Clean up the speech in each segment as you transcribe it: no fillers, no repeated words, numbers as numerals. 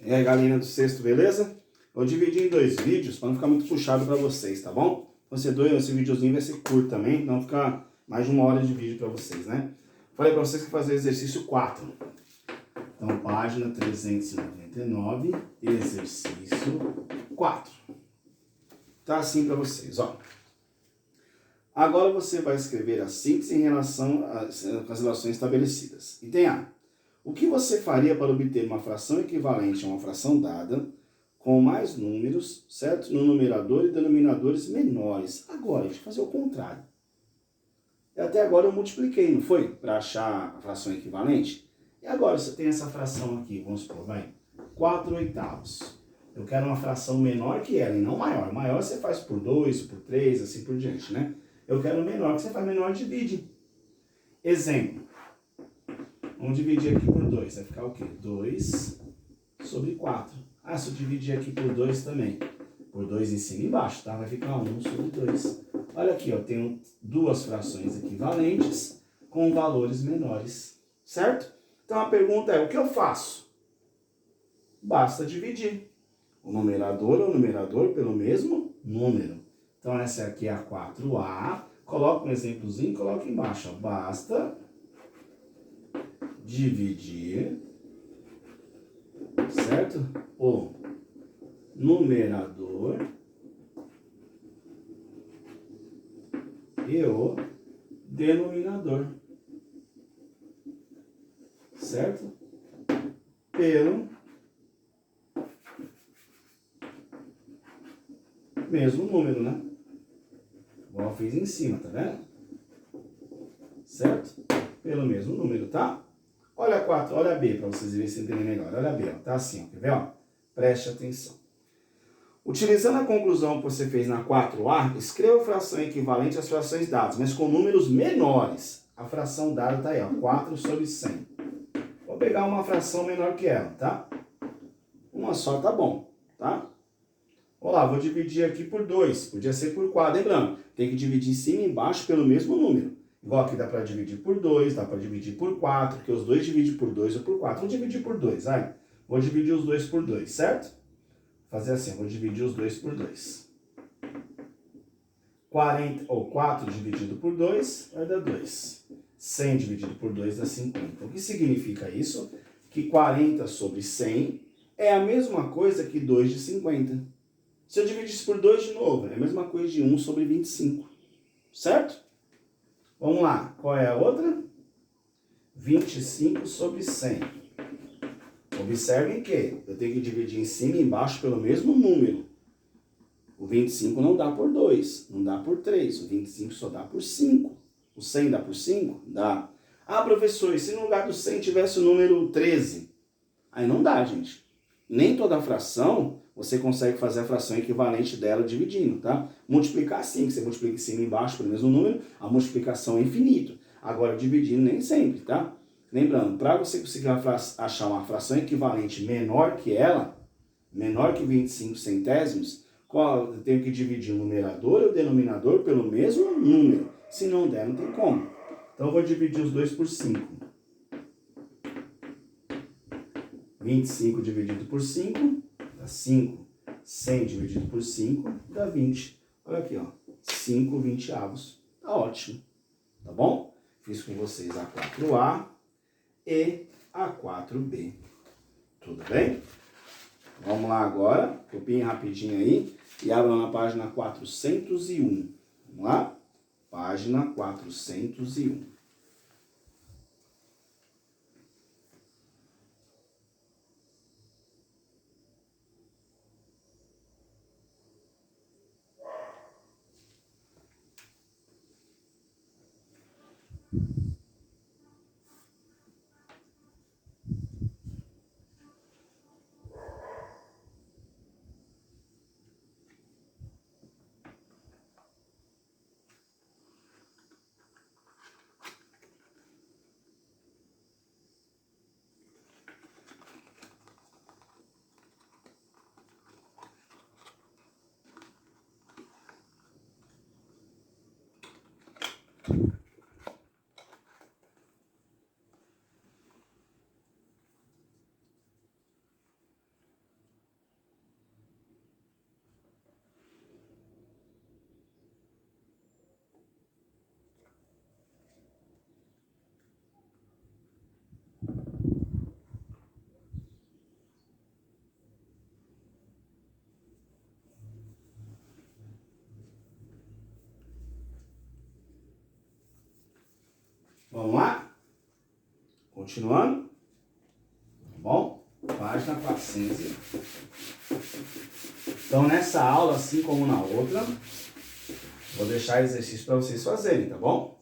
E aí, galerinha do sexto, beleza? Eu dividi em 2 vídeos para não ficar muito puxado para vocês, tá bom? Esse videozinho vai ser curto também, não ficar mais de 1 hora de vídeo para vocês, né? Falei para vocês que fazer o exercício 4. Então, página 399, exercício 4. Tá assim para vocês, ó. Agora você vai escrever a síntese em relação às relações estabelecidas. Item A. O que você faria para obter uma fração equivalente a uma fração dada com mais números, certo? No numerador e denominadores menores. Agora, a gente vai fazer o contrário. Até agora eu multipliquei, não foi? Para achar a fração equivalente. E agora você tem essa fração aqui, vamos supor, vai, 4/8. Eu quero uma fração menor que ela e não maior. Maior você faz por 2, por 3, assim por diante, né? Eu quero menor, que você faz menor, divide. Exemplo. Vamos dividir aqui por 2. Vai ficar o quê? 2/4. Ah, se eu dividir aqui por 2 também. Por 2 em cima e embaixo, tá? Vai ficar 1/2. Olha aqui, ó. Tenho 2 frações equivalentes com valores menores. Certo? Então a pergunta é, o que eu faço? Basta dividir o numerador pelo mesmo número. Então essa aqui é a 4A. Coloca um exemplozinho e coloca embaixo, ó. Basta dividir, certo? O numerador e o denominador, certo? Pelo mesmo número, né? Igual eu fiz em cima, tá vendo? Certo? Pelo mesmo número, tá? Olha a 4, olha a B, para vocês verem se entenderem melhor. Olha a B, ó, tá assim, ó, quer ver? Ó? Preste atenção. Utilizando a conclusão que você fez na 4A, escreva a fração equivalente às frações dadas, mas com números menores. A fração dada tá aí, ó, 4/100. Vou pegar uma fração menor que ela, tá? Uma só tá bom, tá? Olá, vou dividir aqui por 2, podia ser por 4. Lembrando, tem que dividir em cima e embaixo pelo mesmo número. Igual aqui dá para dividir por 2, dá para dividir por 4, porque os dois dividem por 2 ou por 4. Vou dividir por 2, vai. Vou dividir os dois por 2, certo? Vou fazer assim, vou dividir os dois por 2. 4 dividido por 2 vai dar 2. 100 dividido por 2 dá 50. O que significa isso? Que 40/100 é a mesma coisa que 2 de 50. Se eu dividisse por 2 de novo, é a mesma coisa de 1/25. Certo? Vamos lá. Qual é a outra? 25/100. Observem que eu tenho que dividir em cima e embaixo pelo mesmo número. O 25 não dá por 2, não dá por 3. O 25 só dá por 5. O 100 dá por 5? Dá. Ah, professor, e se no lugar do 100 tivesse o número 13? Aí não dá, gente. Nem toda fração você consegue fazer a fração equivalente dela dividindo, tá? Multiplicar sim, que você multiplica em cima e embaixo pelo mesmo número, a multiplicação é infinito. Agora, dividindo nem sempre, tá? Lembrando, para você conseguir achar uma fração equivalente menor que ela, menor que 25 centésimos, eu tenho que dividir o numerador e o denominador pelo mesmo número. Se não der, não tem como. Então, eu vou dividir os dois por 5. 25 dividido por 5 dá 5. 100 dividido por 5 dá 20. Olha aqui, ó. 5/20. Tá ótimo. Tá bom? Fiz com vocês a 4A e a 4B. Tudo bem? Vamos lá agora. Copiem rapidinho aí e abram na página 401. Vamos lá? Página 401. Vamos lá? Continuando. Tá bom? Página 400. Então, nessa aula, assim como na outra, vou deixar exercício para vocês fazerem, tá bom?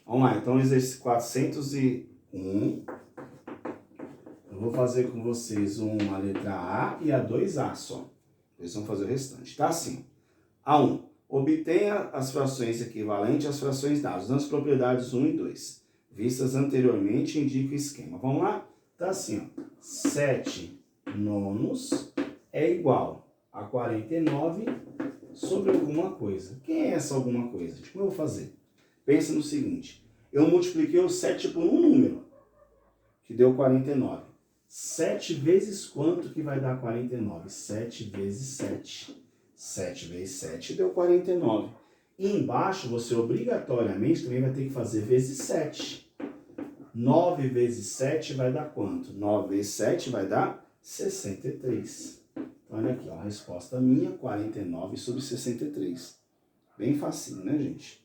Vamos lá. Então, exercício 401. Eu vou fazer com vocês uma letra A e a 2A só. Eles vão fazer o restante. Tá assim. A1. Obtenha as frações equivalentes às frações dadas, usando as propriedades 1 e 2. Vistas anteriormente, indica o esquema. Vamos lá? Tá assim, ó. 7 nonos é igual a 49 sobre alguma coisa. Quem é essa alguma coisa? Como eu vou fazer? Pensa no seguinte. Eu multipliquei o 7 por um número, que deu 49. 7 vezes quanto que vai dar 49? 7 vezes 7. 7 vezes 7 deu 49. E embaixo você obrigatoriamente também vai ter que fazer vezes 7. 9 vezes 7 vai dar quanto? 9 vezes 7 vai dar 63. Então, olha aqui, ó, a resposta minha, 49 sobre 63. Bem facinho, né, gente?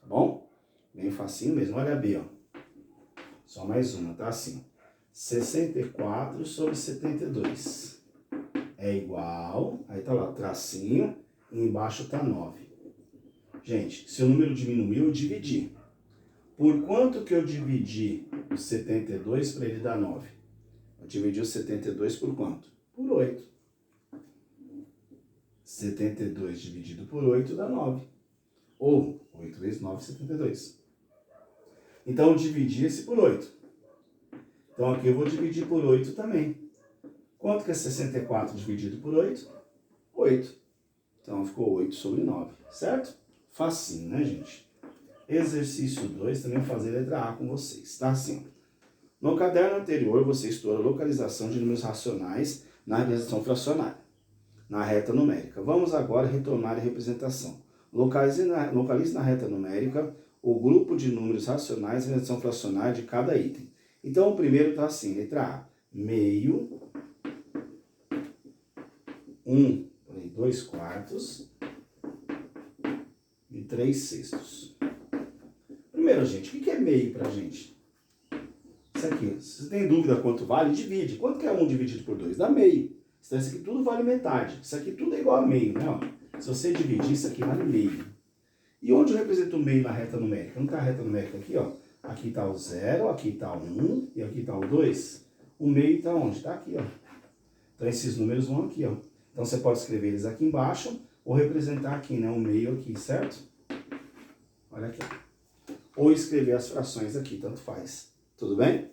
Tá bom? Bem facinho mesmo. Olha a B, ó. Só mais uma, tá assim. 64 sobre 72 é igual, aí tá lá, tracinho, e embaixo tá 9. Gente, se o número diminuiu, eu dividi. Por quanto que eu dividi o 72 para ele dar 9? Eu dividi o 72 por quanto? Por 8. 72 dividido por 8 dá 9. Ou 8 vezes 9, 72. Então eu dividi esse por 8. Então aqui eu vou dividir por 8 também. Quanto que é 64 dividido por 8? 8. Então ficou 8 sobre 9, certo? Facinho, né, gente? Exercício 2, também vou fazer letra A com vocês, tá? Assim, no caderno anterior, você estudou a localização de números racionais na representação fracionária, na reta numérica. Vamos agora retornar a representação. Localize na reta numérica o grupo de números racionais na representação fracionária de cada item. Então, o primeiro está assim, letra A, meio, 2 quartos e 3 sextos. Primeiro, gente, o que é meio pra gente? Isso aqui, se você tem dúvida quanto vale, divide. Quanto que é 1 dividido por 2? Dá meio. Então, isso aqui tudo vale metade. Isso aqui tudo é igual a meio, né? Ó, se você dividir, isso aqui vale meio. E onde eu represento o meio na reta numérica? Não está a reta numérica aqui, ó. Aqui está o 0, aqui está o 1 e aqui está o 2. O meio está onde? Está aqui, ó. Então, esses números vão aqui, ó. Então, você pode escrever eles aqui embaixo ou representar aqui, né? O meio aqui, certo? Olha aqui, ó. Ou escrever as frações aqui, tanto faz. Tudo bem?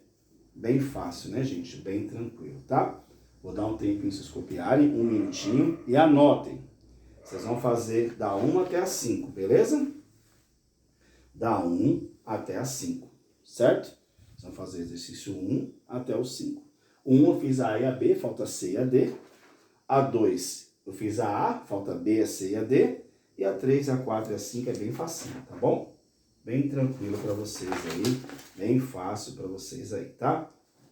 Bem fácil, né, gente? Bem tranquilo, tá? Vou dar um tempinho para vocês copiarem, um minutinho, e anotem. Vocês vão fazer da 1 até a 5, beleza? Da 1 até a 5, certo? Vocês vão fazer exercício 1 até o 5. O 1 eu fiz a A e a B, falta a C e a D. A 2 eu fiz a A, falta a B, a C e a D. E a 3, a 4 e a 5 é bem facinho, tá bom? Bem tranquilo para vocês aí, bem fácil para vocês aí, tá?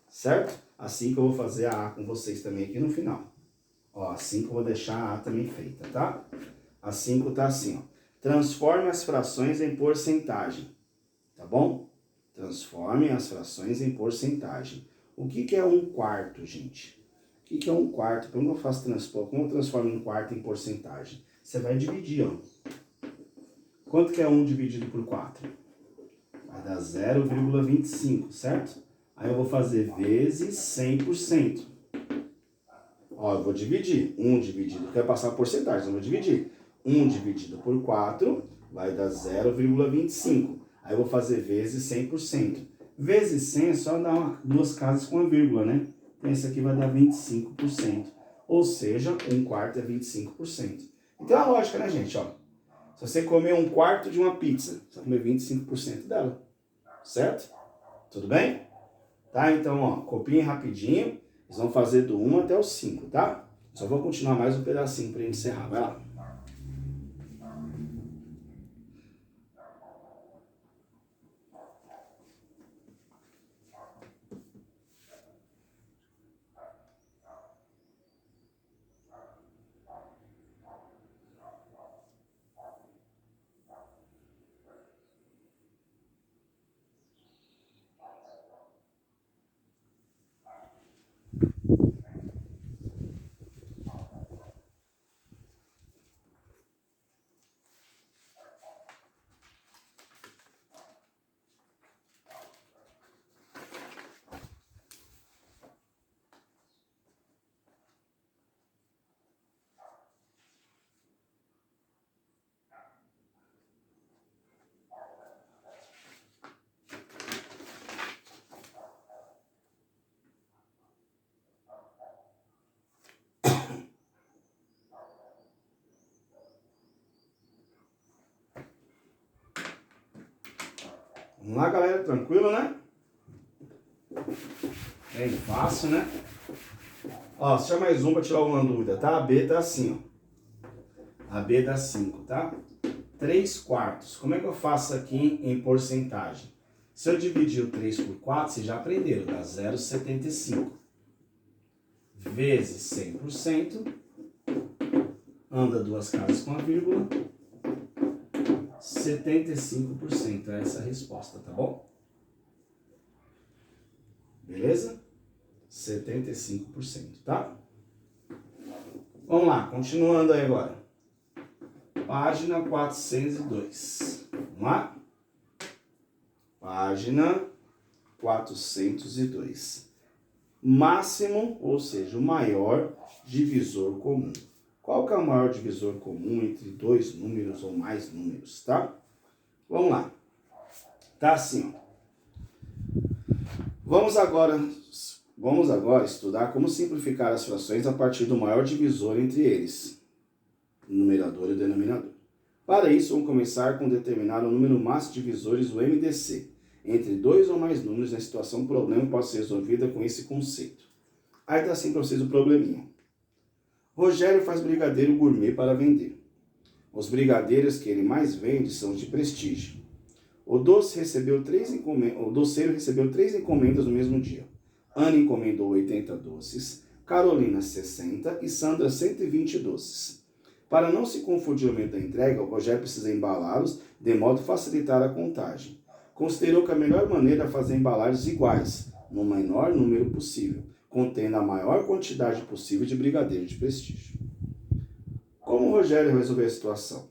Certo? Assim que eu vou fazer a A com vocês também aqui no final. Ó, assim que eu vou deixar a A também feita, tá? A 5 tá assim, ó. Transforme as frações em porcentagem, tá bom? Transforme as frações em porcentagem. O que é 1 quarto, gente? O que é 1 quarto? Como eu faço como eu transformo 1 quarto em porcentagem? Você vai dividir, ó. Quanto que é 1 dividido por 4? Vai dar 0,25, certo? Aí eu vou fazer vezes 100%. Ó, eu vou dividir. 1 dividido, quero passar a porcentagem, então eu vou dividir. 1 dividido por 4 vai dar 0,25. Aí eu vou fazer vezes 100%. Vezes 100 é só dar duas casas com a vírgula, né? Então esse aqui vai dar 25%. Ou seja, 1 quarto é 25%. Então é a lógica, né, gente? Ó, se você comer 1 quarto de uma pizza, você vai comer 25% dela. Certo? Tudo bem? Tá? Então, ó, copiem rapidinho. Eles vão fazer do 1 até o 5, tá? Só vou continuar mais um pedacinho para encerrar. Vai lá. Vamos lá, galera, tranquilo, né? Bem fácil, né? Ó, se tiver mais um para tirar uma dúvida, tá? A B tá assim, ó. A B dá 5, tá? 3/4. Como é que eu faço aqui em porcentagem? Se eu dividir o 3 por 4, vocês já aprenderam, dá 0,75. Vezes 100%, anda duas casas com a vírgula, 75% é essa a resposta, tá bom? Beleza? 75%, tá? Vamos lá, continuando aí agora. Página 402. Vamos lá? Página 402. Máximo, ou seja, o maior divisor comum. Qual que é o maior divisor comum entre dois números ou mais números, tá? Vamos lá. Tá assim, ó. Vamos agora estudar como simplificar as frações a partir do maior divisor entre eles, o numerador e o denominador. Para isso, vamos começar com determinar o número máximo de divisores, o MDC, entre dois ou mais números. Na situação, o problema pode ser resolvido com esse conceito. Aí tá assim para vocês o probleminha. Rogério faz brigadeiro gourmet para vender. Os brigadeiros que ele mais vende são de prestígio. O doceiro recebeu 3 encomendas no mesmo dia. Ana encomendou 80 doces, Carolina 60 e Sandra 120 doces. Para não se confundir o momento da entrega, o Rogério precisa embalá-los de modo a facilitar a contagem. Considerou que a melhor maneira é fazer embalagens iguais, no menor número possível, contendo a maior quantidade possível de brigadeiro de prestígio. Como o Rogério resolveu a situação?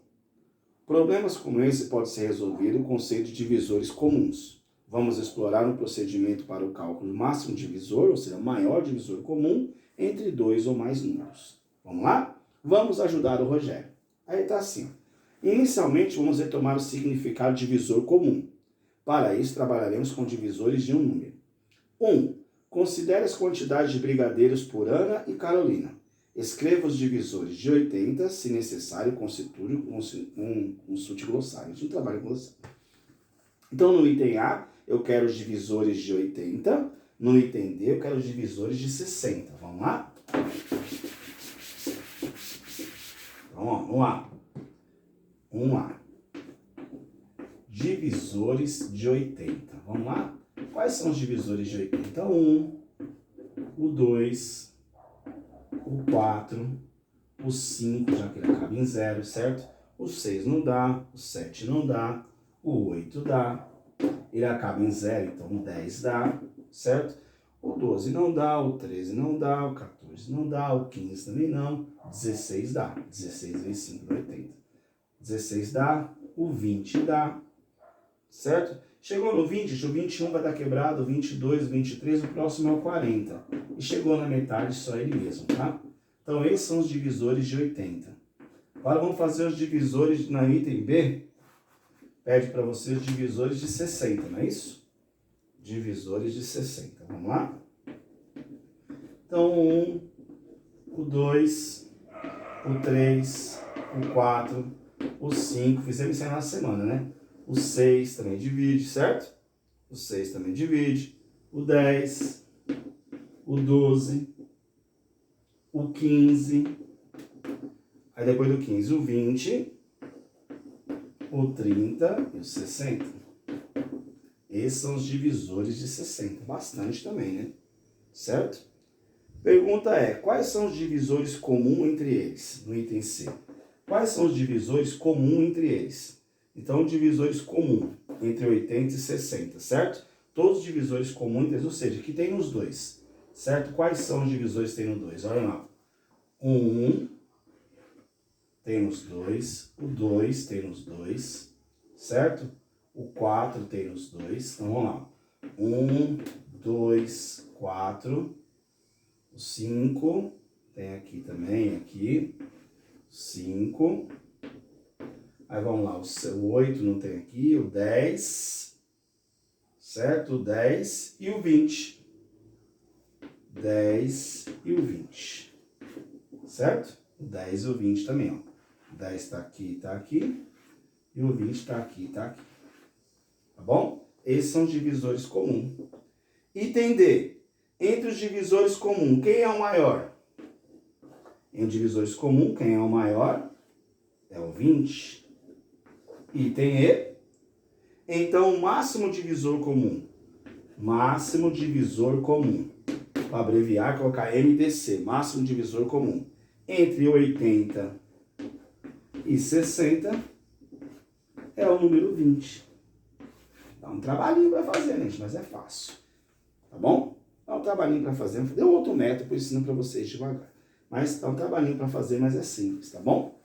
Problemas como esse podem ser resolvidos com o conceito de divisores comuns. Vamos explorar um procedimento para o cálculo do máximo divisor, ou seja, maior divisor comum, entre dois ou mais números. Vamos lá? Vamos ajudar o Rogério. Aí está assim. Inicialmente, vamos retomar o significado de divisor comum. Para isso, trabalharemos com divisores de um número. 1. Considere as quantidades de brigadeiros por Ana e Carolina. Escreva os divisores de 80, se necessário, constitui consulte glossário. A gente não trabalha com glossário. Então, no item A, eu quero os divisores de 80. No item D, eu quero os divisores de 60. Vamos lá? Então, ó, vamos lá. 1A. Divisores de 80. Vamos lá? Quais são os divisores de 80? 1, o 2, o 4, o 5, já que ele acaba em 0, certo? O 6 não dá, o 7 não dá, o 8 dá, ele acaba em 0, então o 10 dá, certo? O 12 não dá, o 13 não dá, o 14 não dá, o 15 também não, 16 dá, 16 vezes 5 dá 80. 16 dá, o 20 dá, certo? Chegou no 20, o 21 vai dar quebrado, o 22, o 23, o próximo é o 40. E chegou na metade só ele mesmo, tá? Então, esses são os divisores de 80. Agora, vamos fazer os divisores na item B. Pede para você os divisores de 60, não é isso? Divisores de 60. Vamos lá? Então, o 1, o 2, o 3, o 4, o 5. Fizemos isso aí na semana, né? O 6 também divide, certo? O 6 também divide. O 10, o 12, o 15. Aí depois do 15, o 20, o 30 e o 60. Esses são os divisores de 60. Bastante também, né? Certo? Pergunta é, quais são os divisores comuns entre eles? No item C. Quais são os divisores comuns entre eles? Então, divisores comuns entre 80 e 60, certo? Todos os divisores comuns entre eles, ou seja, que tem nos dois, certo? Quais são os divisores que tem no 2? Olha lá. O 1 tem nos dois, o 2 tem nos dois, certo? O 4 tem nos dois. Então, vamos lá. 1, 2, 4. O 5 tem aqui também, aqui. 5. Aí vamos lá, o 8 não tem aqui, o 10, certo? O 10 e o 20. 10 e o 20, certo? O 10 e o 20 também, ó. O 10 tá aqui, e o 20 tá aqui, tá aqui. Tá bom? Esses são os divisores comuns. Item D. Entre os divisores comuns, quem é o maior? Entre os divisores comuns, quem é o maior? É o 20. Item E. Então, o máximo divisor comum. Máximo divisor comum. Para abreviar, colocar MDC. Máximo divisor comum. Entre 80 e 60 é o número 20. Dá um trabalhinho para fazer, gente, mas é fácil. Tá bom? Dá um trabalhinho para fazer. Deu outro método para ensinar para vocês devagar. Mas dá um trabalhinho para fazer, mas é simples, tá bom?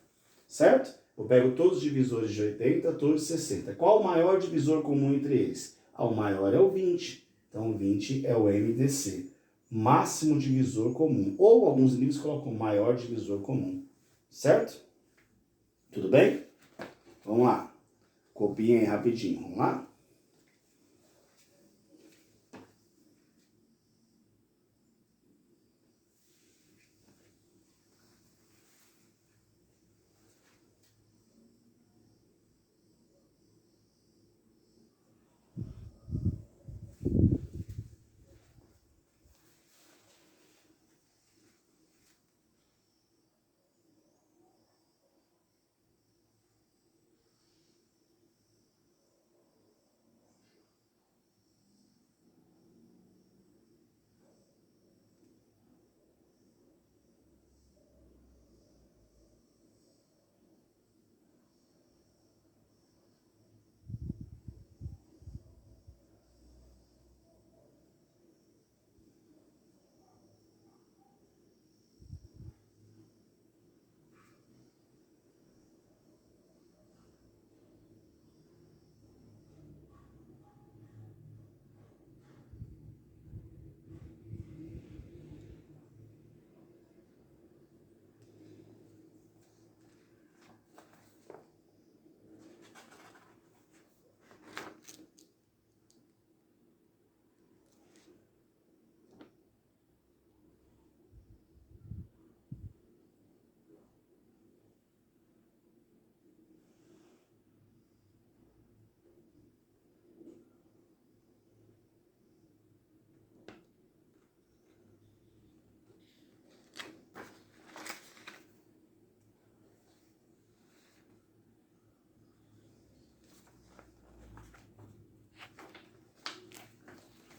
Certo? Eu pego todos os divisores de 80, todos de 60. Qual o maior divisor comum entre eles? O maior é o 20. Então, 20 é o MDC. Máximo divisor comum. Ou alguns livros colocam maior divisor comum. Certo? Tudo bem? Vamos lá. Copiem aí rapidinho. Vamos lá?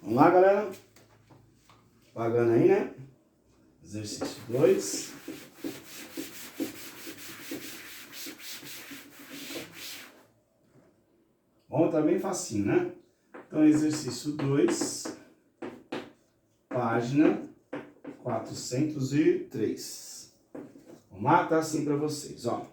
Vamos lá, galera? Pagando aí, né? Exercício 2. Bom, tá bem facinho, né? Então, exercício 2, página 403. Vamos lá? Tá assim para vocês, ó.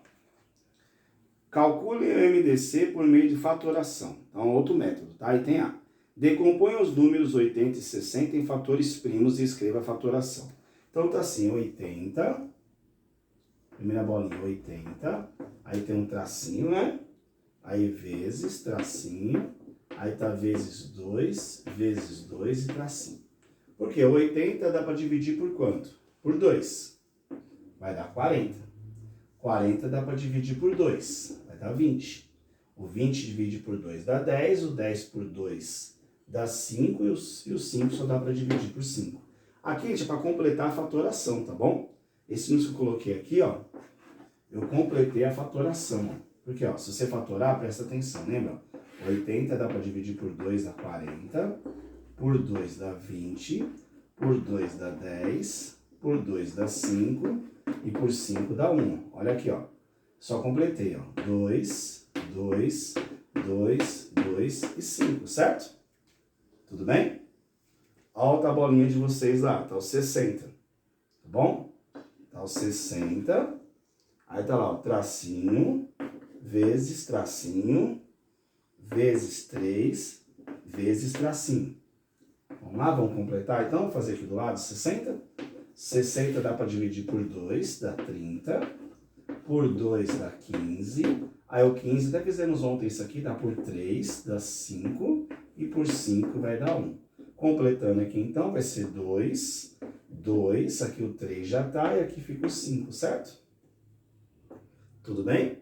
Calcule o MDC por meio de fatoração. Então, outro método, tá? Aí tem A. Decomponha os números 80 e 60 em fatores primos e escreva a fatoração. Então, tá assim, 80, primeira bolinha, 80, aí tem um tracinho, né? Aí vezes, tracinho, aí tá vezes 2 e tracinho. Por quê? 80 dá para dividir por quanto? Por 2. Vai dar 40. 40 dá para dividir por 2. Vai dar 20. O 20 divide por 2 dá 10. O 10 por 2 dá 5. E o 5 só dá para dividir por 5. Aqui, gente, é para completar a fatoração, tá bom? Esse número que eu coloquei aqui, ó, eu completei a fatoração, ó. Porque, ó, se você fatorar, presta atenção, lembra? 80 dá para dividir por 2 dá 40. Por 2 dá 20. Por 2 dá 10. Por 2 dá 5. E por 5 dá 1. Olha aqui, ó. Só completei, ó. 2, 2, 2, 2 e 5, certo? Tudo bem? Olha a bolinha de vocês lá. Tá o 60. Tá bom? Tá o 60. Aí tá lá o tracinho, vezes tracinho, vezes 3, vezes tracinho. Vamos lá, vamos completar? Então, vou fazer aqui do lado 60. 60 dá para dividir por 2, dá 30. Por 2 dá 15. Aí o 15, até fizemos ontem isso aqui, dá por 3, dá 5. E por 5 vai dar 1. Completando aqui então, vai ser 2, 2. Aqui o 3 já tá e aqui fica o 5, certo? Tudo bem?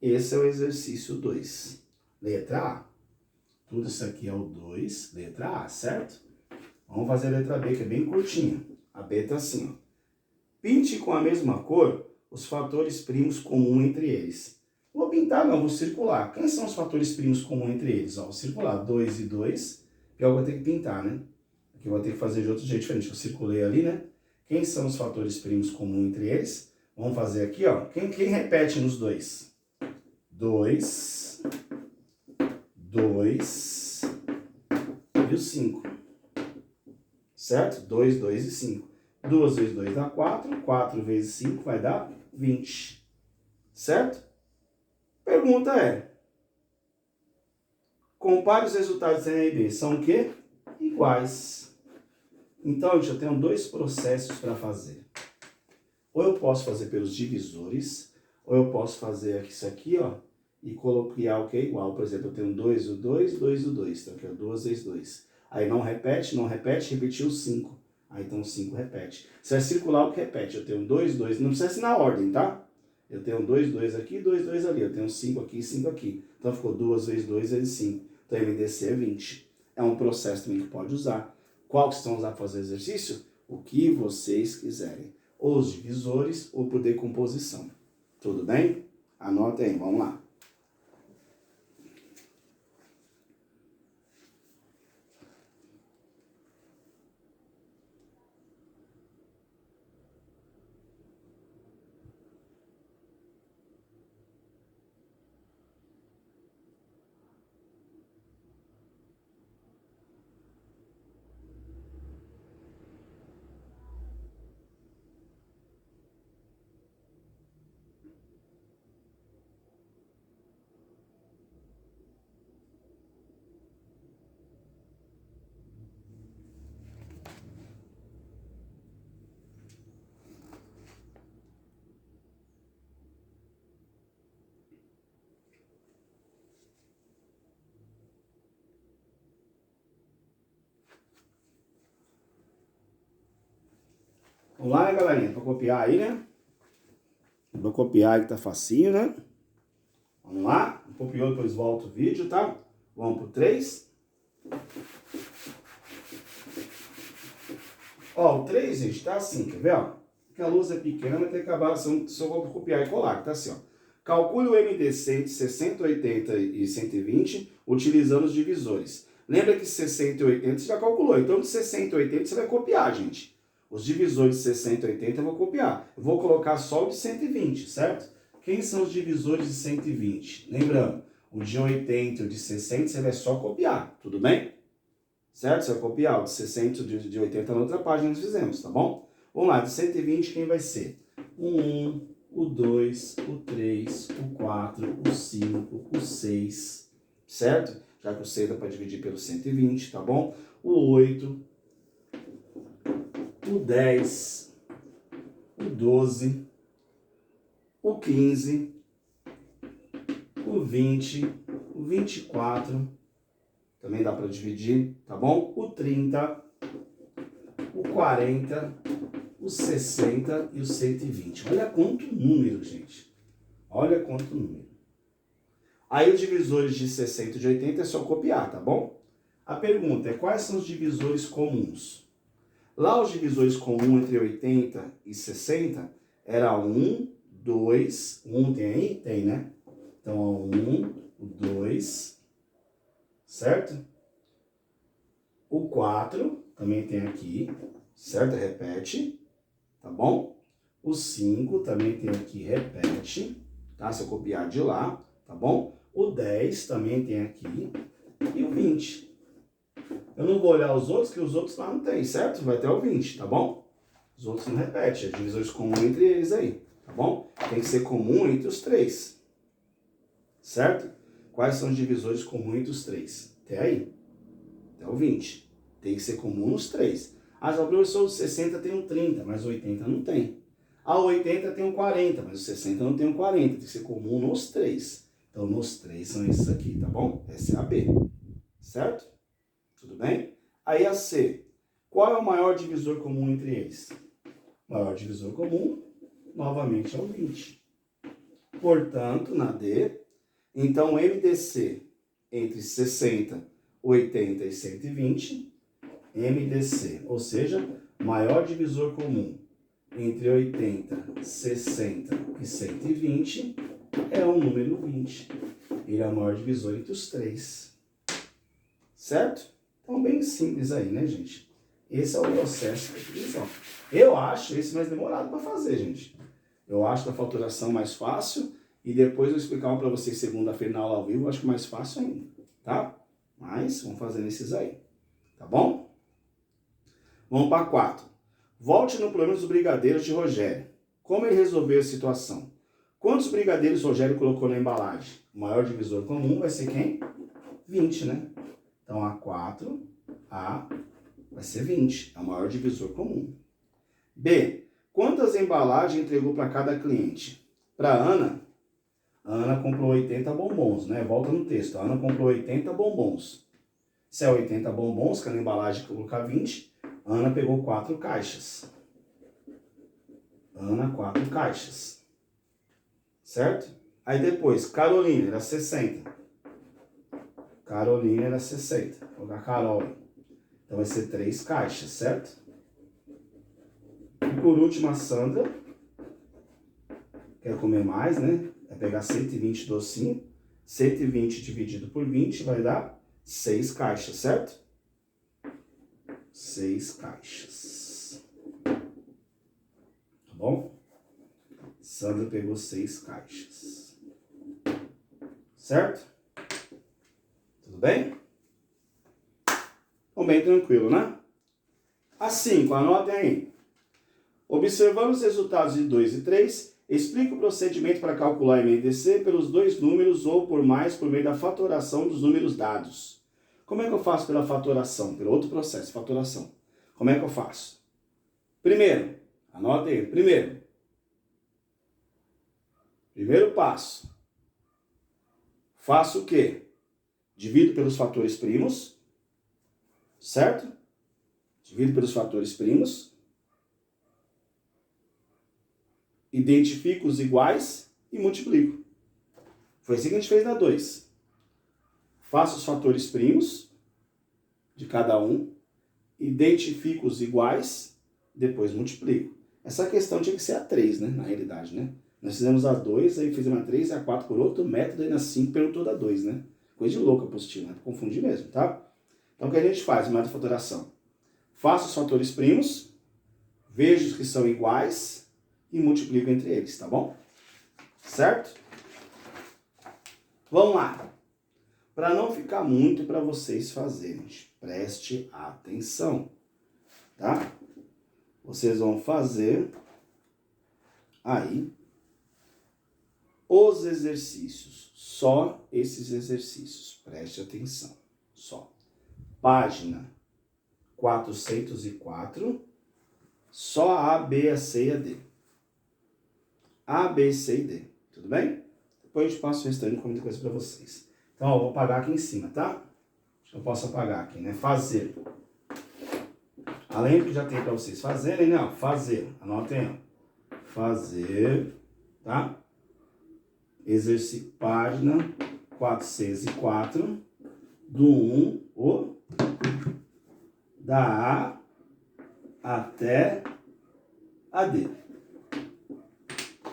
Esse é o exercício 2. Letra A. Tudo isso aqui é o 2, letra A, certo? Vamos fazer a letra B, que é bem curtinha. A B tá assim, ó. Pinte com a mesma cor os fatores primos comuns entre eles. Vou pintar, não, vou circular. Quem são os fatores primos comuns entre eles? Ó, vou circular 2 e 2, que eu vou ter que pintar, né? Aqui eu vou ter que fazer de outro jeito diferente. Eu circulei ali, né? Quem são os fatores primos comuns entre eles? Vamos fazer aqui, ó. Quem repete nos dois? 2, 2 e o 5. Certo? 2, 2 e 5. 2 vezes 2 dá 4. 4 vezes 5 vai dar 20. Certo? Pergunta é: compare os resultados de A e B. São o quê? Iguais. Então, gente, eu tenho dois processos para fazer. Ou eu posso fazer pelos divisores, ou eu posso fazer isso aqui, ó, e criar o que é igual. Por exemplo, eu tenho 2 o 2, 2 o 2. Então, aqui é 2 vezes 2. Aí não repete, repetiu 5. Aí então 5 repete. Você vai circular o que repete. Eu tenho 2, 2. Não precisa ser na ordem, tá? Eu tenho 2, 2 aqui, 2, 2 ali. Eu tenho 5 aqui e 5 aqui. Então ficou 2 vezes 2 vezes 5. Então MDC é 20. É um processo também que pode usar. Qual que estão usando para fazer exercício? O que vocês quiserem. Ou os divisores ou por decomposição. Tudo bem? Anota aí, vamos lá. Vamos lá, né, galerinha? Para copiar aí, né? Vou copiar aí que tá facinho, né? Vamos lá. Copiou, depois volta o vídeo, tá? Vamos pro 3. Ó, o 3, gente, tá assim, quer ver, ó? Porque a luz é pequena, vai ter que acabar, se eu vou copiar e colar, tá assim, ó. Calcule o MDC de 60, 80 e 120 utilizando os divisores. Lembra que 60 e 80 você já calculou, então de 60 e 80 você vai copiar, gente. Os divisores de 60 e 80 eu vou copiar. Eu vou colocar só o de 120, certo? Quem são os divisores de 120? Lembrando, o de 80 e o de 60 você vai só copiar, tudo bem? Certo? Você vai copiar o de 60 e de 80 na outra página nós fizemos, tá bom? Vamos lá, de 120 quem vai ser? O 1, o 2, o 3, o 4, o 5, o 6, certo? Já que o 6 dá para dividir pelo 120, tá bom? O 8, o 10, o 12, o 15, o 20, o 24, também dá para dividir, tá bom? O 30, o 40, o 60 e o 120. Olha quanto número, gente. Olha quanto número. Aí os divisores de 60 e de 80 é só copiar, tá bom? A pergunta é quais são os divisores comuns? Lá os divisores comuns entre 80 e 60 era 1, 2, 1 tem aí? Tem, né? Então, 1, o 2, certo? O 4 também tem aqui, certo? Repete, tá bom? O 5 também tem aqui, repete, tá? Se eu copiar de lá, tá bom? O 10 também tem aqui e o 20. Eu não vou olhar os outros, que os outros lá não tem, certo? Vai ter o 20, tá bom? Os outros não repetem, é divisores comuns entre eles aí, tá bom? Tem que ser comum entre os três, certo? Quais são os divisores comuns entre os três? Até aí, até o 20. Tem que ser comum nos três. Ah, o professor, o 60 tem um 30, mas o 80 não tem. Ah, o 80 tem um 40, mas o 60 não tem um 40. Tem que ser comum nos três. Então, nos três são esses aqui, tá bom? Essa é a B, certo? Tudo bem? Aí a C. Qual é o maior divisor comum entre eles? O maior divisor comum, novamente, é o 20. Portanto, na D, então MDC entre 60 80 e 120, MDC, ou seja, maior divisor comum entre 80, 60 e 120 é o número 20. Ele é o maior divisor entre os três. Certo? Então, bem simples aí, né, gente? Esse é o processo de divisão. Eu acho esse mais demorado para fazer, gente. Eu acho da faturação mais fácil e depois eu explicar um para vocês segunda-feira na aula ao vivo, eu acho que mais fácil ainda, tá? Mas vamos fazer esses aí, tá bom? Vamos para 4. Volte no problema dos brigadeiros de Rogério. Como ele resolveu a situação? Quantos brigadeiros Rogério colocou na embalagem? O maior divisor comum vai ser quem? 20, né? Então, A4, A vai ser 20. É o maior divisor comum. B. Quantas embalagens entregou para cada cliente? Para Ana, a Ana comprou 80 bombons, né? Volta no texto. A Ana comprou 80 bombons. Se é 80 bombons, cada embalagem colocar 20, a Ana pegou 4 caixas. Ana, 4 caixas. Certo? Aí depois, Carolina, era 60. Carolina era 60. Vou colocar Carol. Então vai ser 3 caixas, certo? E por último, a Sandra. Quer comer mais, né? Vai pegar 120 docinho. 120 dividido por 20 vai dar 6 caixas, certo? 6 caixas. Tá bom? Sandra pegou 6 caixas. Certo? Tudo bem? Então, bem tranquilo, né? A 5, anotem aí. Observando os resultados de 2 e 3, explique o procedimento para calcular MDC pelos dois números ou por mais por meio da fatoração dos números dados. Como é que eu faço pela fatoração? Pelo outro processo, fatoração. Como é que eu faço? Primeiro, anote aí. Primeiro passo. Faço o quê? Divido pelos fatores primos. Certo? Divido pelos fatores primos. Identifico os iguais e multiplico. Foi assim que a gente fez na 2. Faço os fatores primos de cada um, identifico os iguais, depois multiplico. Essa questão tinha que ser a 3, né? Na realidade, né? Nós fizemos a 2, aí fizemos a 3 e a 4 por outro método, aí na 5 perguntou da 2, né? Coisa de louca positivo, né? Confundir mesmo, tá? Então o que a gente faz no método de fatoração? Faço os fatores primos, vejo os que são iguais e multiplico entre eles, tá bom? Certo? Vamos lá. Para não ficar muito para vocês fazerem, preste atenção, tá? Vocês vão fazer aí os exercícios, só esses exercícios, preste atenção, só. Página 404, só A, B, C e a D. A, B, C e D, tudo bem? Depois a gente passa o restante com muita coisa para vocês. Então, eu vou apagar aqui em cima, tá? Acho que eu posso apagar aqui, né? Fazer. Além do que já tem para vocês fazerem, né? Ó, fazer. Anotem, ó. Fazer, tá? Exercício, página 404, do 1, da A até a D.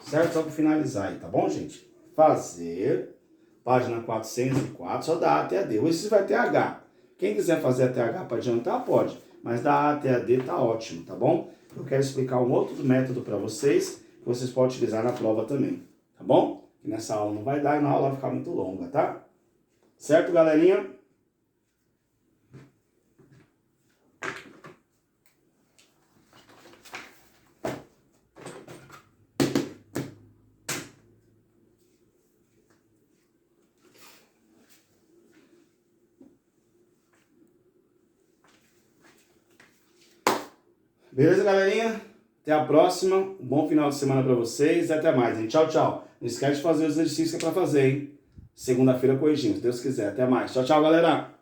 Certo? Só para finalizar aí, tá bom, gente? Fazer, página 404, só da A até a D. Hoje você vai ter H. Quem quiser fazer até H para adiantar, pode. Mas da A até a D tá ótimo, tá bom? Eu quero explicar um outro método para vocês, que vocês podem utilizar na prova também, tá bom? Que nessa aula não vai dar e na aula vai ficar muito longa, tá? Certo, galerinha? Beleza, galerinha? Até a próxima. Um bom final de semana para vocês e até mais, hein? Tchau, tchau. Não esquece de fazer os exercícios que é para fazer, hein? Segunda-feira corrigimos, se Deus quiser. Até mais. Tchau, tchau, galera.